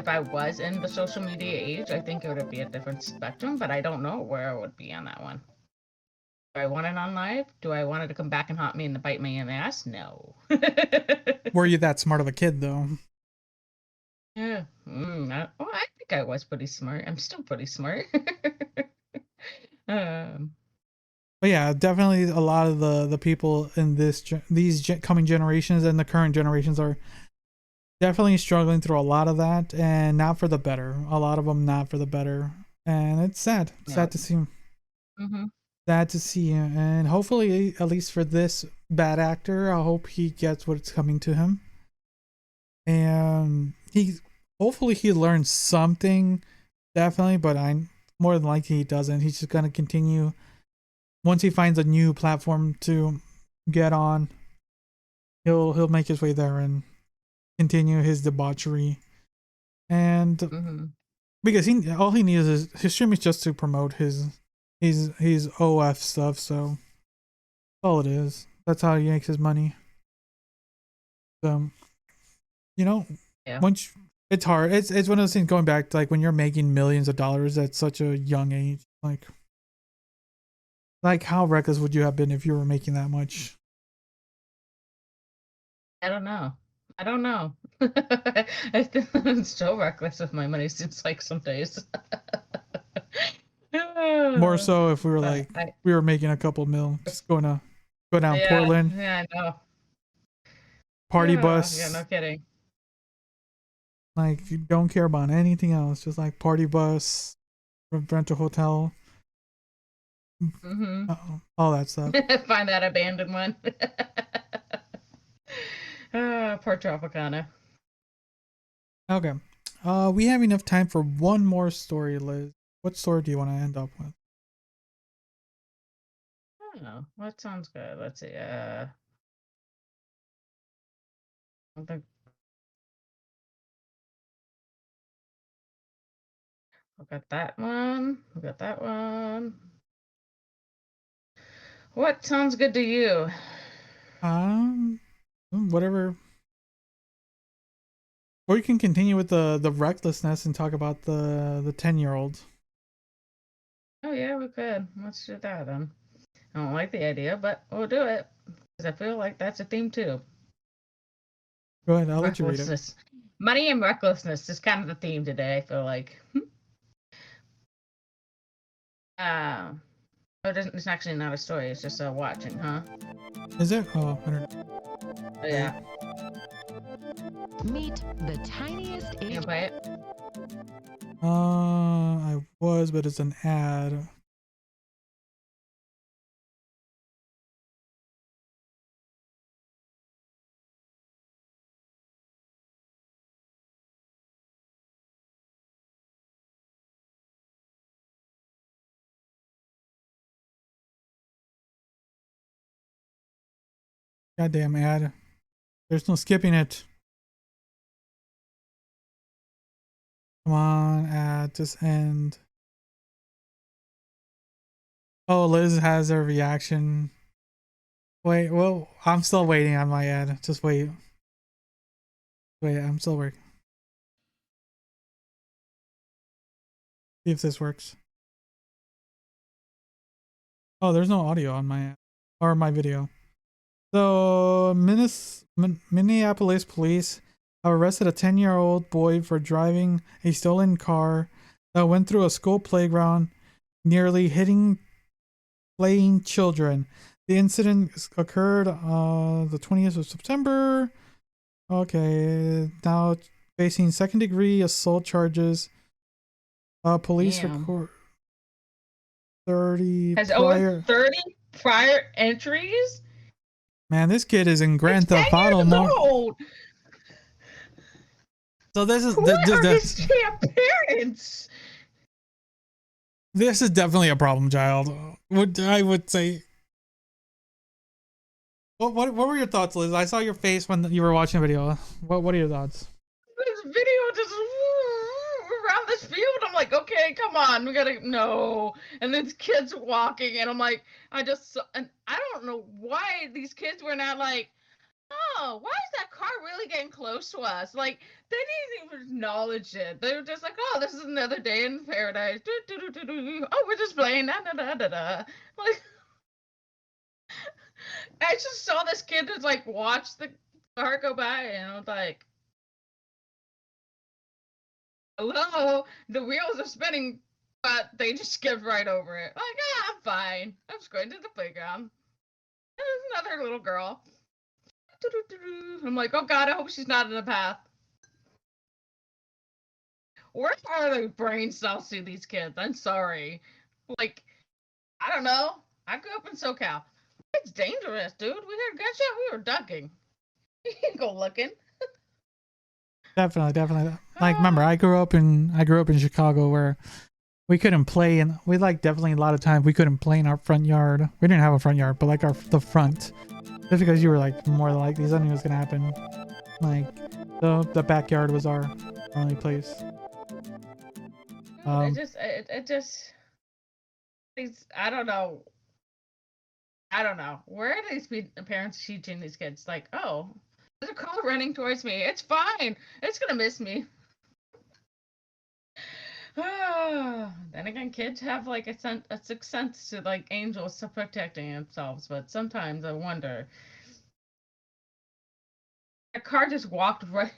B: I was in the social media age, I think it would be a different spectrum. But I don't know where I would be on that one. Do I want it on live? Do I want it to come back and haunt me and bite me in the ass? No.
A: Were you that smart of a kid though?
B: Yeah. I think I was pretty smart. I'm still pretty smart.
A: But yeah, definitely a lot of the people in these coming generations and the current generations are definitely struggling through a lot of that, and not for the better. A lot of them not for the better, and it's sad. Sad to see.
B: Mm-hmm.
A: Sad to see, and hopefully, at least for this bad actor, I hope he gets what's coming to him, and hopefully he learns something. Definitely, but I'm more than likely he doesn't. He's just gonna continue. Once he finds a new platform to get on, he'll make his way there and continue his debauchery. And because all he needs is his stream is just to promote his OF stuff. So all it is. That's how he makes his money. So once it's hard. It's one of those things going back to like when you're making millions of dollars at such a young age, like how reckless would you have been if you were making that much?
B: I don't know. I'm still reckless with my money, seems like some days.
A: More so if we were we were making a couple mil, just go down Portland.
B: Yeah, I know.
A: Party bus.
B: Yeah, no kidding.
A: Like you don't care about anything else, just like party bus, rent a hotel. All that stuff.
B: Find that abandoned one. Poor Tropicana.
A: Okay. We have enough time for one more story, Liz. What story do you want to end up with?
B: I don't know. What sounds good? Let's see. We got that one. What sounds good to you?
A: Whatever. Or you can continue with the recklessness and talk about the 10-year-old.
B: Oh yeah, we could. Let's do that then. I don't like the idea, but we'll do it because I feel like that's a theme too.
A: Go ahead, I'll let you read it.
B: Money and recklessness is kind of the theme today. I feel like. It's actually not a story. It's just a watching, huh?
A: Is it? Oh, I don't know.
B: Oh, yeah.
E: Meet the tiniest.
B: You can play it.
A: I was, but it's an ad. Goddamn ad. There's no skipping it. Come on, ad, just end. Oh, Liz has a reaction. Wait, well, I'm still waiting on my ad. Just wait. Wait, I'm still working. See if this works. Oh, there's no audio on my ad or my video. So, Minneapolis police have arrested a 10-year-old boy for driving a stolen car that went through a school playground, nearly hitting playing children. The incident occurred the 20th of September. Okay, now facing second-degree assault charges. Police record 30
B: has over 30 prior entries.
A: Man, this kid is in Grand Theft Auto mode. So this is
B: his parents.
A: This is definitely a problem child. I would say What were your thoughts, Liz? I saw your face when you were watching the video. What are your thoughts?
B: This video just around this field. I'm like, okay, come on, we gotta no. And then kids walking, and I'm like, and I don't know why these kids were not like, oh, why is that car really getting close to us? Like, they didn't even acknowledge it. They were just like, oh, this is another day in paradise. Oh, we're just playing. Da, da, da, da, da. Like, I just saw this kid just like watch the car go by, and I was like, hello, the wheels are spinning, but they just skipped right over it. Like, I'm fine. I'm just going to the playground. There's another little girl. I'm like, oh god, I hope she's not in the path. Where are the brain cells to these kids? I'm sorry. Like, I don't know. I grew up in SoCal. It's dangerous, dude. We heard a gunshot, we were ducking. You can go looking.
A: Definitely. Like, remember, I grew up in Chicago where we couldn't play, and we like definitely a lot of times we couldn't play in our front yard. We didn't have a front yard, but like the front, just because you were like more likely something was gonna happen. Like the backyard was our only place.
B: It just these I don't know. Where are these parents teaching these kids? Like, oh, there's a car running towards me. It's fine. It's gonna miss me. Then again, kids have like a sixth sense to like angels protecting themselves, but sometimes I wonder. A car just walked right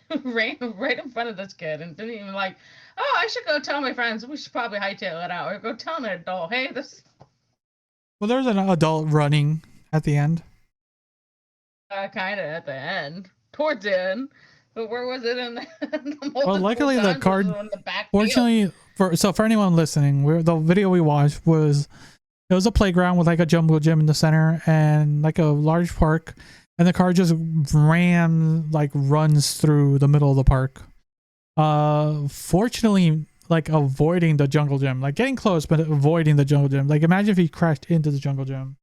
B: in front of this kid and didn't even like, oh, I should go tell my friends. We should probably hightail it out or go tell an adult, hey, this.
A: Well, there's an adult running at the end.
B: Kind of at the end, towards the end. But where was it in the
A: well, luckily the car. Fortunately, for anyone listening, the video we watched was it was a playground with like a jungle gym in the center and like a large park, and the car just runs through the middle of the park. Fortunately, like avoiding the jungle gym, like getting close but avoiding the jungle gym. Like imagine if he crashed into the jungle gym.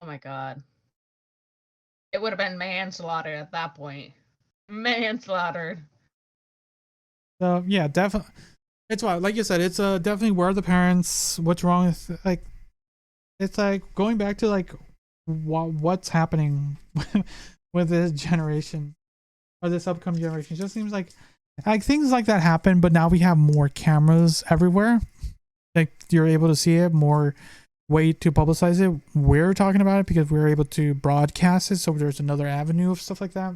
B: Oh my god. It would have been manslaughter at that point. Manslaughtered.
A: So yeah, definitely. It's why, like you said, it's definitely where are the parents? What's wrong with like? It's like going back to like what's happening with this generation or this upcoming generation. It just seems like things like that happen, but now we have more cameras everywhere. Like you're able to see it more. Way to publicize it. We're talking about it because we're able to broadcast it, so there's another avenue of stuff like that.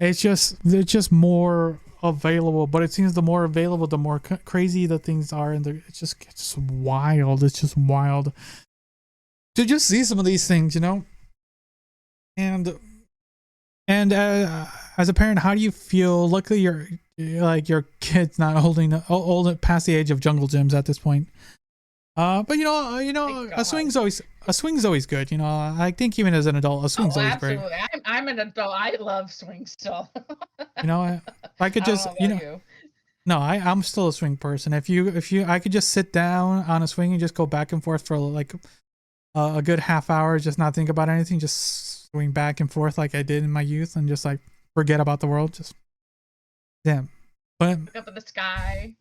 A: It's just more available, but it seems the more available, the more crazy the things are, and it's just wild. It's just wild to just see some of these things, you know. And as a parent, how do you feel? Luckily, your kid's not old past the age of jungle gyms at this point. But you know, a swing's always good. You know, I think even as an adult, a swing's always
B: absolutely.
A: great.
B: I'm an adult. I love swings still.
A: You know, I could just, no, I'm still a swing person. I could just sit down on a swing and just go back and forth for like a good half hour, just not think about anything, just swing back and forth like I did in my youth, and just like forget about the world. Just damn. But
B: look up at the sky.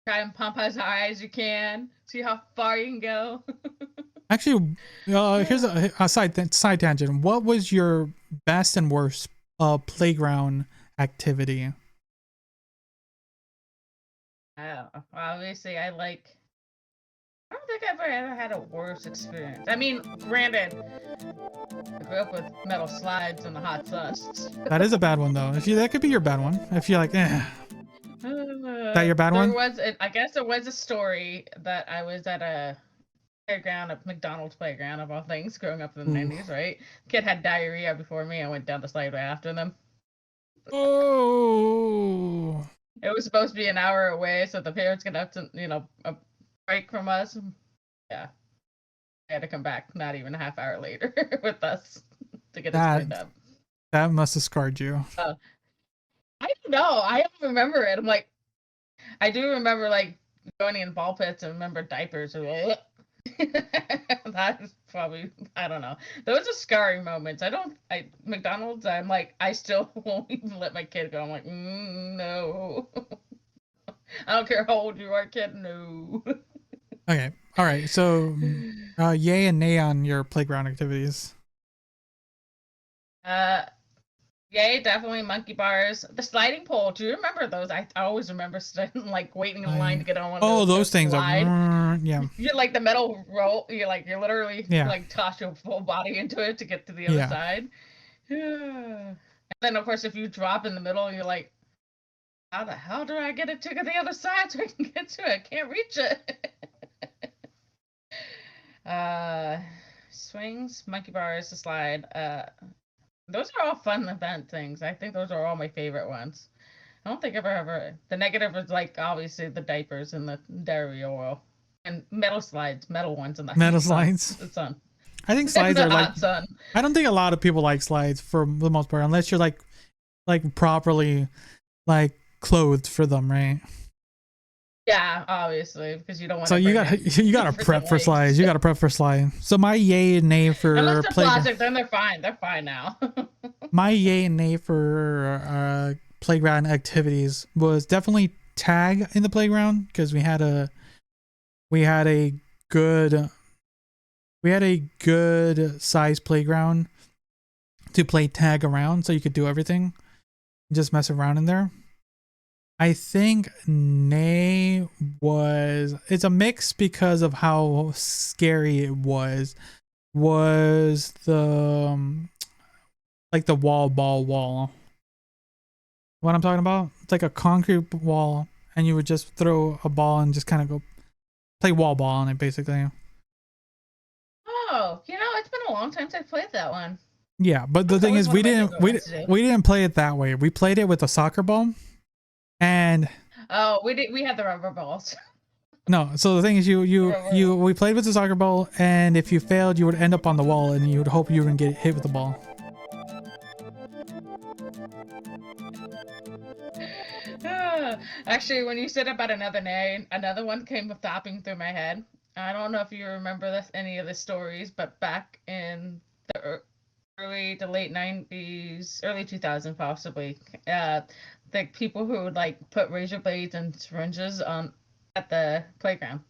B: Try and pump as high as you can. See how far you can go.
A: Actually, here's a side tangent. What was your best and worst playground activity?
B: Oh, obviously, I don't think I've ever had a worse experience. I mean, granted, I grew up with metal slides and the hot suds.
A: That is a bad one, though. That could be your bad one. If you're like, that your bad one?
B: I guess there was a story that I was at a playground, a McDonald's playground of all things, growing up in the 90s, right? Kid had diarrhea before me. I went down the slide right after them.
A: Oh.
B: It was supposed to be an hour away, so the parents could have to, a break from us. Yeah. I had to come back not even a half hour later with us to get us cleaned up.
A: That must have scarred you.
B: I don't know. I don't remember it. I'm like, I do remember like going in ball pits and remember diapers. That's probably, I don't know. Those are scary moments. McDonald's, I'm like, I still won't even let my kid go. I'm like, no. I don't care how old you are, kid, no.
A: Okay. All right. So, yay and nay on your playground activities.
B: Yay, definitely monkey bars. The sliding pole, do you remember those? I always remember like waiting in line to get on one of those.
A: Oh, those things
B: slide.
A: are, yeah.
B: You're like the metal roll. You're literally
A: Yeah.
B: like toss your full body into it to get to the other side. And then of course, if you drop in the middle, you're like, how the hell do I get it to the other side so I can get to it? I can't reach it. Swings, monkey bars, the slide. Those are all fun event things. I think those are all my favorite ones. I don't think I've ever. The negative is like obviously the diapers and the dairy oil and metal ones in the
A: metal slides.
B: The sun.
A: I think slides are like.
B: Sun.
A: I don't think a lot of people like slides for the most part, unless you're like properly like clothed for them, right?
B: Yeah, obviously, because you don't want.
A: So you got to prep for slides. You got to prep for slide. So my yay and nay for
B: unless they're plastic, then they're fine. They're fine now.
A: My yay and nay for playground activities was definitely tag in the playground, because we had a good size playground to play tag around, so you could do everything, just mess around in there. I think nay it's a mix because of how scary it was the like the wall. What I'm talking about? It's like a concrete wall, and you would just throw a ball and just kind of go play wall ball on it, basically.
B: Oh, it's been a long time since I played that one.
A: Yeah, but the thing is, we didn't play it that way. We played it with a soccer ball. And
B: we had the rubber balls.
A: No, so the thing is, we played with the soccer ball, and if you failed, you would end up on the wall, and you would hope you wouldn't get hit with the ball.
B: Actually, when you said about another one came popping through my head. I don't know if you remember any of the stories, but back in the early to late 90s, early 2000s possibly, the people who would like put razor blades and syringes at the playground.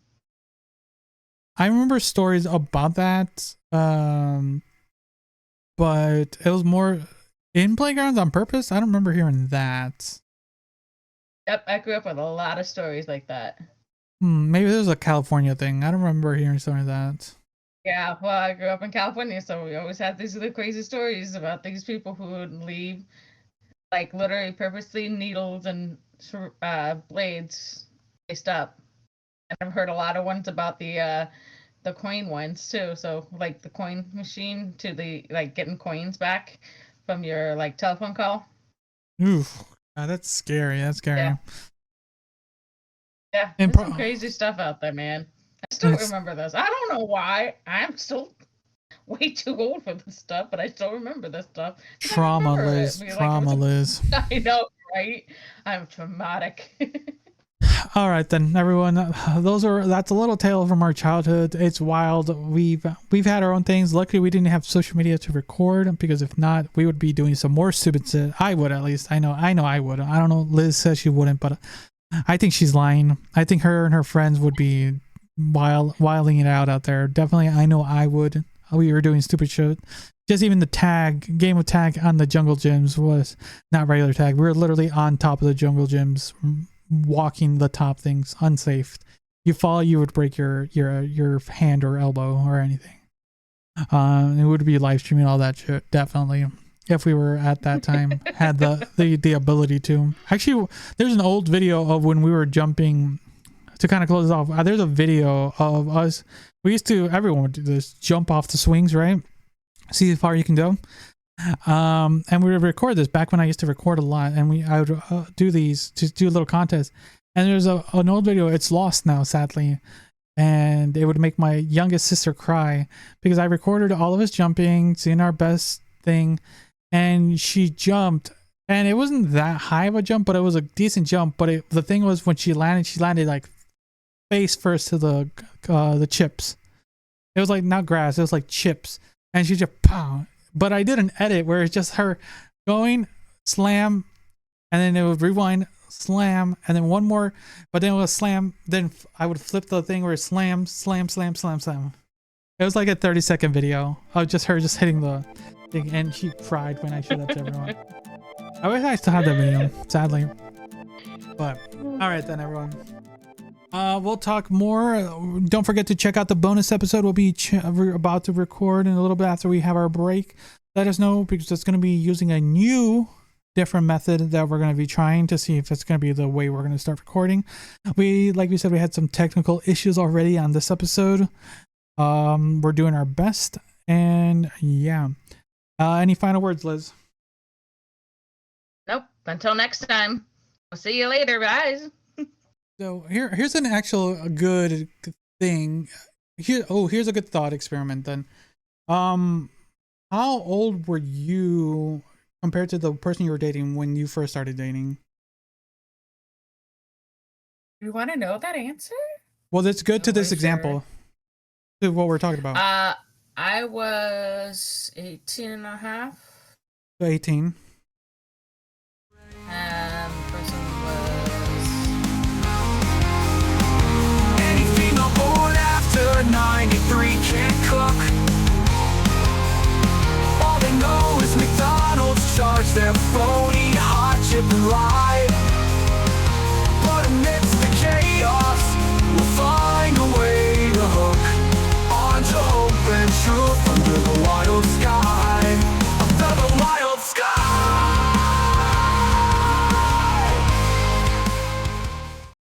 A: I remember stories about that, but it was more in playgrounds on purpose. I don't remember hearing that.
B: Yep, I grew up with a lot of stories like that.
A: Maybe it was a California thing. I don't remember hearing something like that.
B: Yeah, well, I grew up in California, so we always had these other crazy stories about these people who would leave, like literally purposely needles and blades placed up. And I've heard a lot of ones about the coin ones too. So like the coin machine to the like getting coins back from your like telephone call.
A: Oof, that's scary. That's scary.
B: Yeah, there's some crazy stuff out there, man. I still remember this. I don't know why. I'm still way too old for this stuff, but I still remember this stuff.
A: Trauma, Liz. Liz.
B: I know, right? I'm traumatic.
A: All right, then, everyone. That's a little tale from our childhood. It's wild. We've had our own things. Luckily, we didn't have social media to record, because if not, we would be doing some more stupid shit. I would, at least. I know I would. I don't know. Liz says she wouldn't, but I think she's lying. I think her and her friends would be wilding it out there. Definitely, I know I would. We were doing stupid shit. Just even the game of tag on the jungle gyms was not regular tag. We were literally on top of the jungle gyms, walking the top things, unsafe. You fall, you would break your hand or elbow or anything. It would be live streaming all that shit, definitely. If we were at that time had the ability to. Actually, there's an old video of when we were jumping. To kind of close it off, there's a video of us. Everyone would do this, jump off the swings, right? See how far you can go. And we would record this back when I used to record a lot, and I would do these to do a little contest. And there's an old video. It's lost now, sadly, and it would make my youngest sister cry because I recorded all of us jumping, seeing our best thing, and she jumped. And it wasn't that high of a jump, but it was a decent jump. But the thing was, when she landed like face first to the chips. It was like not grass, it was like chips. And she just pow. But I did an edit where it's just her going, slam, and then it would rewind, slam, and then one more, but then it was slam, then I would flip the thing where it slam, slam, slam, slam, slam. It was like a 30-second video of just her just hitting the thing, and she cried when I showed that to everyone. I wish I still had that video, sadly. But all right then, everyone. We'll talk more. Don't forget to check out the bonus episode. We'll be about to record in a little bit after we have our break. Let us know, because it's going to be using a new, different method that we're going to be trying to see if it's going to be the way we're going to start recording. Like we said, we had some technical issues already on this episode. We're doing our best, and yeah. Any final words, Liz?
B: Nope. Until next time. I'll see you later, guys.
A: So here's an actual good thing. Here's a good thought experiment then. How old were you compared to the person you were dating when you first started dating?
B: You want to know that answer?
A: Well, that's good to this
B: Sure.
A: example. To what we're talking about.
B: I was 18 and a half.
A: So 18.
B: And the person was...
E: Anything aboard after 93 can't cook. All they know is McDonald's charge their phony hot chip and lie. But amidst the chaos, we'll find a way to hook onto hope and truth under the wild sky.